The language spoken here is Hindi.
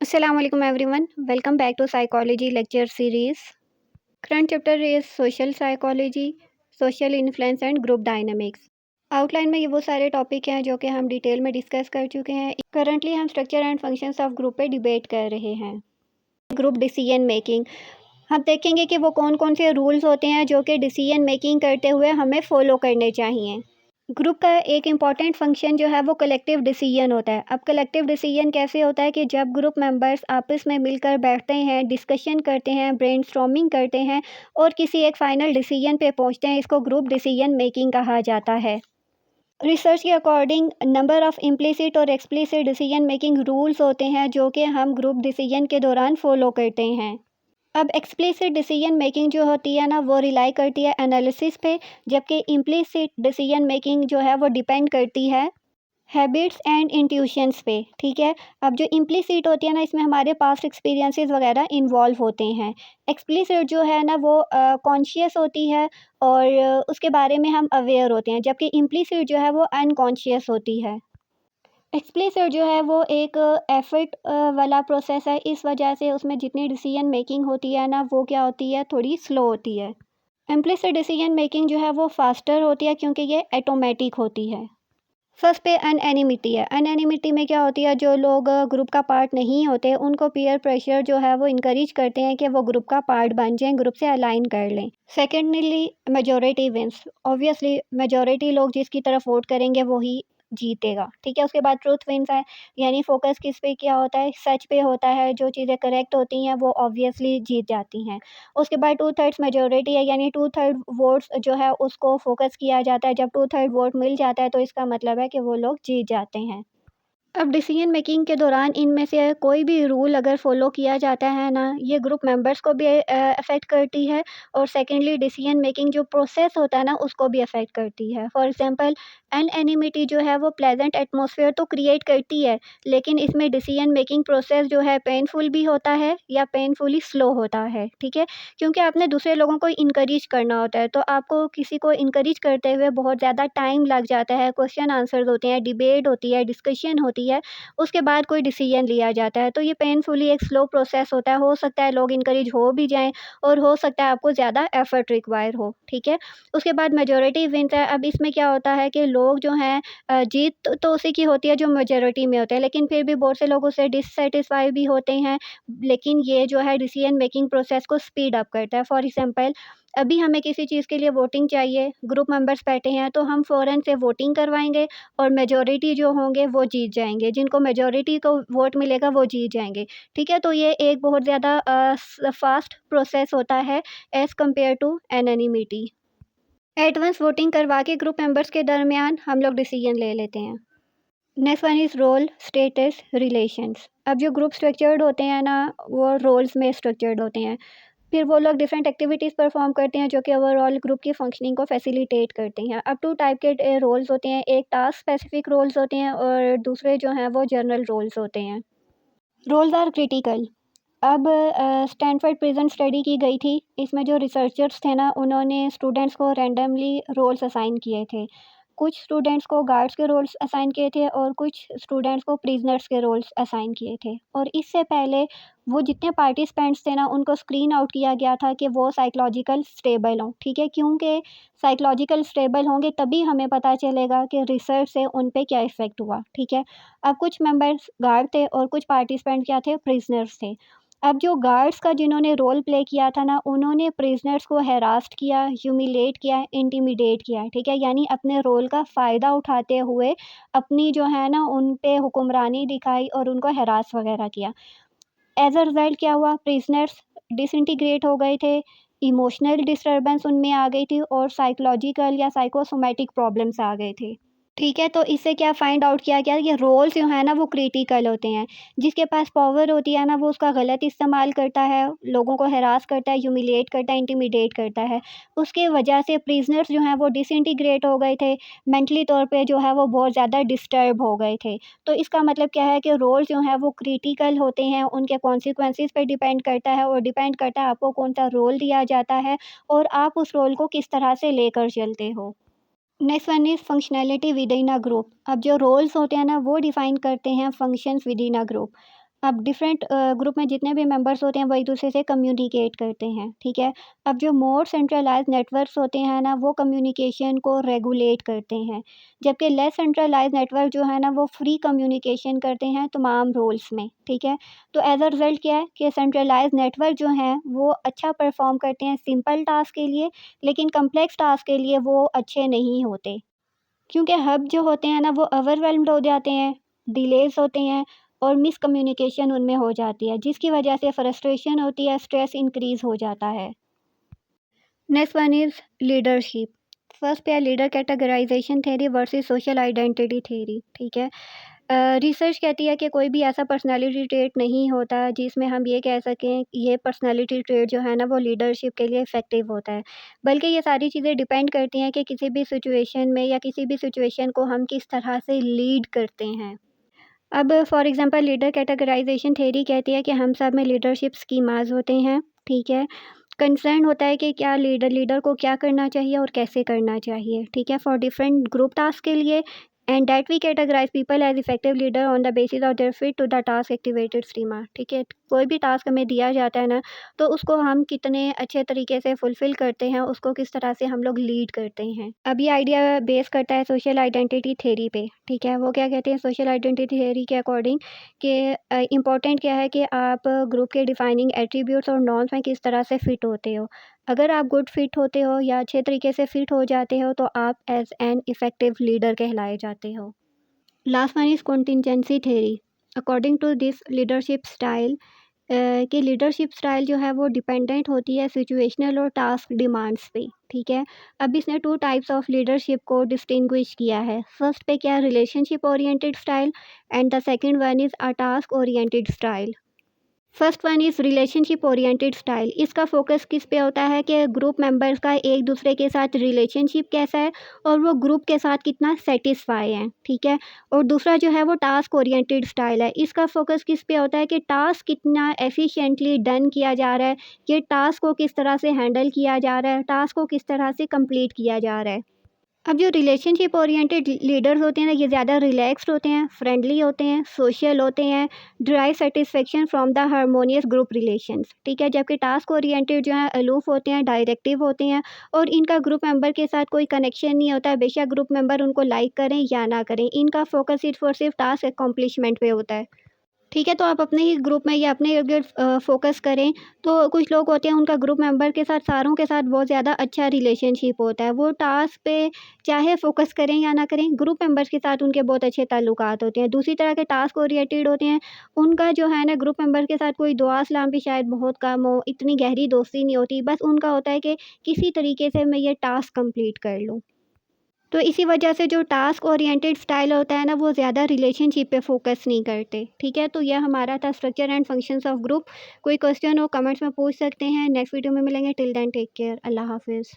Assalamu alaikum everyone. Welcome back to Psychology lecture series. Current chapter is Social Psychology, Social Influence and Group Dynamics. Outline में ये वो सारे टॉपिक हैं जो कि हम डिटेल में डिस्कस कर चुके हैं। करंटली हम structure and functions of group पे डिबेट कर रहे हैं। ग्रुप डिसीजन मेकिंग, हम देखेंगे कि वो कौन कौन से रूल्स होते हैं जो कि डिसीजन मेकिंग करते हुए हमें फॉलो करने चाहिए। ग्रुप का एक इम्पॉर्टेंट फंक्शन जो है वो कलेक्टिव डिसीजन होता है। अब कलेक्टिव डिसीजन कैसे होता है कि जब ग्रुप मेंबर्स आपस में मिलकर बैठते हैं, डिस्कशन करते हैं, ब्रेनस्टॉर्मिंग करते हैं और किसी एक फाइनल डिसीजन पे पहुंचते हैं, इसको ग्रुप डिसीजन मेकिंग कहा जाता है। रिसर्च के अकॉर्डिंग नंबर ऑफ़ इम्प्लिसिट और एक्सप्लिसिट डिसीजन मेकिंग रूल्स होते हैं जो कि हम ग्रुप डिसीजन के दौरान फॉलो करते हैं। अब एक्सप्लिसिट डिसीजन मेकिंग जो होती है ना, वो रिलाई करती है एनालिसिस पे, जबकि इम्प्लिसिट डिसीजन मेकिंग जो है वो डिपेंड करती है हैबिट्स एंड इंट्यूशंस पे। ठीक है। अब जो इम्प्लिसिट होती है ना, इसमें हमारे पास्ट एक्सपीरियंसेस वगैरह इन्वॉल्व होते हैं। एक्सप्लिसिट जो है ना वो कॉन्शियस होती है और उसके बारे में हम अवेयर होते हैं, जबकि इम्प्लिसिट जो है वो अनकॉन्शियस होती है। एक्सप्लिसिट जो है वो एक एफर्ट वाला प्रोसेस है, इस वजह से उसमें जितनी डिसीजन मेकिंग होती है ना, वो क्या होती है, थोड़ी स्लो होती है। इम्प्लिसिट डिसीजन मेकिंग जो है वो फास्टर होती है क्योंकि ये ऑटोमेटिक होती है। फर्स्ट पे अनएनिमिटी है। अनएनिमिटी में क्या होती है, जो लोग ग्रुप का पार्ट नहीं होते उनको पीयर प्रेशर जो है वो इनकरेज करते हैं कि वो ग्रुप का पार्ट बन जाएं, ग्रुप से अलाइन कर लें। Secondly majority wins. Obviously majority लोग जिसकी तरफ वोट करेंगे वही जीतेगा। ठीक है। उसके बाद ट्रूथ विंस है, यानी फोकस किस पे क्या होता है, सच पे होता है। जो चीज़ें करेक्ट होती हैं वो ऑब्वियसली जीत जाती हैं। उसके बाद टू थर्ड्स मेजॉरिटी है, यानी टू थर्ड वोट्स जो है उसको फोकस किया जाता है। जब टू थर्ड वोट मिल जाता है तो इसका मतलब है कि वो लोग जीत जाते हैं। अब डिसीजन मेकिंग के दौरान इनमें से कोई भी रूल अगर फॉलो किया जाता है ना, ये ग्रुप मेंबर्स को भी अफेक्ट करती है और सेकेंडली डिसीजन मेकिंग जो प्रोसेस होता है ना उसको भी अफेक्ट करती है। फॉर एग्जांपल एनएनिमिटी जो है वो प्लेजेंट एटमॉस्फेयर तो क्रिएट करती है, लेकिन इसमें डिसीजन मेकिंग प्रोसेस जो है पेनफुल भी होता है या पेनफुली स्लो होता है। ठीक है। क्योंकि आपने दूसरे लोगों को इनकरेज करना होता है, तो आपको किसी को इनकरेज करते हुए बहुत ज़्यादा टाइम लग जाता है। क्वेश्चन आंसर्स होते हैं, डिबेट होती है, डिस्कशन होती है, उसके बाद कोई डिसीजन लिया जाता है। तो ये पेनफुली एक स्लो प्रोसेस होता है। हो सकता है लोग इनकरेज हो भी जाएँ और हो सकता है आपको ज़्यादा एफर्ट रिक्वायर हो। ठीक है। उसके बाद मेजॉरिटी विन्स है। अब इसमें क्या होता है कि लोग जो हैं जीत तो उसी की होती है जो मेजॉरिटी में होते हैं, लेकिन फिर भी बहुत से लोग उससे डिससैटिस्फाई भी होते हैं। लेकिन ये जो है डिसीजन मेकिंग प्रोसेस को स्पीड अप करता है। फॉर एग्ज़ाम्पल, अभी हमें किसी चीज़ के लिए वोटिंग चाहिए, ग्रुप मेंबर्स बैठे हैं, तो हम फ़ौरन से वोटिंग करवाएँगे और मेजॉरिटी जो होंगे वो जीत जाएँगे। जिनको मेजॉरिटी को वोट मिलेगा वो जीत जाएँगे। ठीक है। तो ये एक बहुत ज़्यादा फ़ास्ट प्रोसेस होता है as compare to anonymity. Advance voting करवा के ग्रुप मेंबर्स के दरमियान हम लोग डिसीजन ले लेते हैं। Next one is role, status, relations. अब जो ग्रुप स्ट्रक्चर्ड होते हैं ना, वो रोल्स में स्ट्रक्चर्ड होते हैं। फिर वो लोग डिफरेंट एक्टिविटीज़ परफॉर्म करते हैं जो कि ओवरऑल ग्रुप की फंक्शनिंग को फैसिलिटेट करते हैं। अब टू टाइप के रोल्स होते हैं, एक टास्क स्पेसिफिक रोल्स होते हैं और दूसरे जो हैं वो जनरल रोल्स होते हैं। Roles are critical. अब स्टैनफोर्ड प्रिज़न स्टडी की गई थी। इसमें जो रिसर्चर्स थे ना, उन्होंने स्टूडेंट्स को रैंडमली रोल्स असाइन किए थे। कुछ स्टूडेंट्स को गार्ड्स के रोल्स असाइन किए थे और कुछ स्टूडेंट्स को प्रिजनर्स के रोल्स असाइन किए थे। और इससे पहले वो जितने पार्टिसिपेंट्स थे ना, उनको स्क्रीन आउट किया गया था कि वो साइकोलॉजिकल स्टेबल हों। ठीक है। क्योंकि साइकोलॉजिकल स्टेबल होंगे तभी हमें पता चलेगा कि रिसर्च से उन पे क्या इफ़ेक्ट हुआ। ठीक है। अब कुछ मेंबर्स गार्ड थे और कुछ पार्टिसिपेंट क्या थे, प्रिजनर्स थे। अब जो गार्ड्स का जिन्होंने रोल प्ले किया था ना, उन्होंने प्रिजनर्स को हैरास्ट किया, ह्यूमिलेट किया, इंटिमिडेट किया। ठीक है। यानी अपने रोल का फ़ायदा उठाते हुए अपनी जो है ना उन पे हुक्मरानी दिखाई और उनको हैरास वगैरह किया। एज़ अ रिज़ल्ट क्या हुआ, प्रिजनर्स डिसइंटीग्रेट हो गए थे, इमोशनल डिस्टर्बेंस उनमें आ गई थी और साइकोलॉजिकल या साइकोसोमैटिक प्रॉब्लम्स आ गए थे। ठीक है। तो इससे क्या फाइंड आउट किया गया, ये रोल्स जो है ना वो क्रिटिकल होते हैं। जिसके पास पावर होती है ना, वो उसका गलत इस्तेमाल करता है, लोगों को हैरास करता है, ह्यूमिलिएट करता है, इंटिमिडेट करता है। उसके वजह से प्रिजनर्स जो हैं वो डिसइंटीग्रेट हो गए थे, मेंटली तौर पे जो है वो बहुत ज़्यादा डिस्टर्ब हो गए थे। तो इसका मतलब क्या है कि रोल्स जो हैं वो क्रिटिकल होते हैं, उनके कॉन्सिक्वेंसेस पे डिपेंड करता है और डिपेंड करता है आपको कौन-सा रोल दिया जाता है और आप उस रोल को किस तरह से लेकर चलते हो। Next one is functionality with in a group. अब जो रोल्स होते हैं ना, वो डिफ़ाइन करते हैं functions with in a group. अब डिफरेंट ग्रुप में जितने भी मेंबर्स होते हैं वो एक-दूसरे से कम्युनिकेट करते हैं, ठीक है? अब जो मोर सेंट्रलाइज़्ड नेटवर्क्स होते हैं ना, वो कम्युनिकेशन को रेगुलेट करते हैं, जबकि लेस सेंट्रलाइज़्ड नेटवर्क जो है ना, वो फ्री कम्युनिकेशन करते हैं तमाम रोल्स में, ठीक है? तो एज़ अ रिज़ल्ट क्या है कि सेंट्रलाइज़्ड नेटवर्क जो हैं, वो अच्छा परफ़ॉर्म करते हैं सिंपल टास्क के लिए, लेकिन कॉम्प्लेक्स टास्क के लिए वो अच्छे नहीं होते। क्योंकि हब जो होते हैं ना वो ओवरवेल्म्ड हो जाते हैं, डिलेज़ होते हैं और मिसकम्युनिकेशन उनमें हो जाती है, जिसकी वजह से फ्रस्ट्रेशन होती है, स्ट्रेस इंक्रीज़ हो जाता है। Next one is leadership. First पे है leader categorisation theory versus social identity theory, ठीक है? रिसर्च कहती है कि कोई भी ऐसा पर्सनैलिटी ट्रेट नहीं होता जिसमें हम ये कह सकें ये पर्सनैलिटी ट्रेट जो है ना वो लीडरशिप के लिए इफ़ेक्टिव होता है। बल्कि ये सारी चीज़ें डिपेंड करती हैं कि किसी भी सिचुएशन में या किसी भी सिचुएशन को हम किस तरह से लीड करते हैं। अब फॉर एग्ज़ाम्पल लीडर कैटेगराइज़ेशन थ्योरी कहती है कि हम सब में लीडरशिप स्कीमाज़ होते हैं, ठीक है? कंसर्न होता है कि क्या लीडर को क्या करना चाहिए और कैसे करना चाहिए, ठीक है? फॉर डिफरेंट ग्रुप टास्क के लिए and that we categorise people as effective leader on the basis of their fit to the task activated schema, ठीक है? कोई भी टास्क हमें दिया जाता है ना, तो उसको हम कितने अच्छे तरीके से फुलफ़िल करते हैं, उसको किस तरह से हम लोग लीड करते हैं। अब ये आइडिया बेस करता है सोशल आइडेंटिटी थ्योरी पे, ठीक है? वो क्या कहते हैं सोशल आइडेंटिटी थ्योरी के अकॉर्डिंग कि इम्पोर्टेंट क्या है कि आप ग्रुप के डिफाइनिंग एट्रीब्यूट्स और नॉर्म्स में किस तरह से फिट होते हो। अगर आप गुड फिट होते हो या अच्छे तरीके से फिट हो जाते हो तो आप एज़ एन इफ़ेक्टिव लीडर कहलाए जाते हो। Last one is contingency theory. According to this leadership style कि लीडरशिप स्टाइल जो है वो डिपेंडेंट होती है सिचुएशनल और टास्क डिमांड्स पे, ठीक है? अब इसने 2 टाइप्स ऑफ लीडरशिप को डिस्टिंग्विश किया है। फर्स्ट पे क्या है relationship oriented style and the second one is a task oriented style. First one is relationship oriented style. इसका फ़ोकस किस पे होता है कि ग्रुप मेंबर्स का एक दूसरे के साथ रिलेशनशिप कैसा है और वो ग्रुप के साथ कितना सैटिस्फाई हैं, ठीक है? और दूसरा जो है वो टास्क ओरिएंटेड स्टाइल है। इसका फ़ोकस किस पे होता है कि टास्क कितना एफ़िशिएंटली डन किया जा रहा है, ये टास्क को किस तरह से हैंडल किया जा रहा है, टास्क को किस तरह से कंप्लीट किया जा रहा है। अब जो रिलेशनशिप ओरिएंटेड लीडर्स होते हैं ना, ये ज़्यादा रिलैक्स्ड होते हैं, फ्रेंडली होते हैं, सोशल होते हैं, drive satisfaction from the harmonious group relations, ठीक है? जबकि टास्क ओरिएंटेड जो है अलूफ होते हैं, डायरेक्टिव होते हैं और इनका ग्रुप मेंबर के साथ कोई कनेक्शन नहीं होता है, बेशक ग्रुप मेंबर उनको लाइक करें या ना करें। इनका फोकस सिर्फ़ और सिर्फ टास्क अकॉम्प्लिशमेंट पे होता है। ठीक है, तो आप अपने ही ग्रुप में या अपने इर्द-गिर्द फ़ोकस करें, तो कुछ लोग होते हैं उनका ग्रुप मेंबर के साथ सारों के साथ बहुत ज़्यादा अच्छा रिलेशनशिप होता है। वो टास्क पे चाहे फ़ोकस करें या ना करें, ग्रुप मेंबर्स के साथ उनके बहुत अच्छे ताल्लुकात होते हैं। दूसरी तरह के टास्क ओरिएंटेड होते हैं, उनका जो है ना ग्रुप मेंबर के साथ कोई दुआ सलाम भी शायद बहुत कम हो, इतनी गहरी दोस्ती नहीं होती। बस उनका होता है कि किसी तरीके से मैं ये टास्क कंप्लीट कर लूँ। तो इसी वजह से जो टास्क ओरिएंटेड स्टाइल होता है ना, वो ज़्यादा रिलेशनशिप पे फ़ोकस नहीं करते, ठीक है? तो यह हमारा था structure and functions of group. कोई क्वेश्चन हो कमेंट्स में पूछ सकते हैं। नेक्स्ट वीडियो में मिलेंगे। Till then take care. अल्लाह हाफ़िज़।